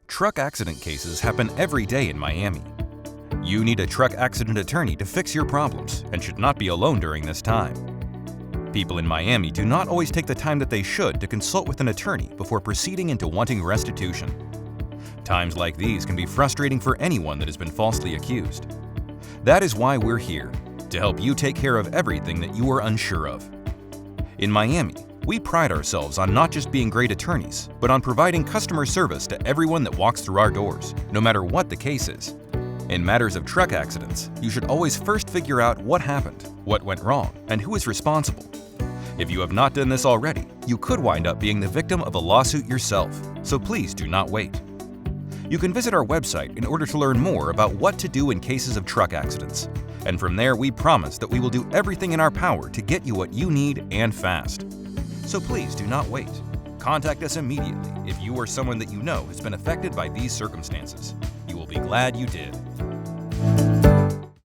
Truck accident cases happen every day in Miami. You need a truck accident attorney to fix your problems and should not be alone during this time. People in Miami do not always take the time that they should to consult with an attorney before proceeding into wanting restitution. Times like these can be frustrating for anyone that has been falsely accused. That is why we're here, to help you take care of everything that you are unsure of. In Miami, we pride ourselves on not just being great attorneys, but on providing customer service to everyone that walks through our doors, no matter what the case is. In matters of truck accidents, you should always first figure out what happened, what went wrong, and who is responsible. If you have not done this already, you could wind up being the victim of a lawsuit yourself, so please do not wait. You can visit our website in order to learn more about what to do in cases of truck accidents, and from there we promise that we will do everything in our power to get you what you need and fast. So please do not wait. Contact us immediately if you or someone that you know has been affected by these circumstances. You will be glad you did.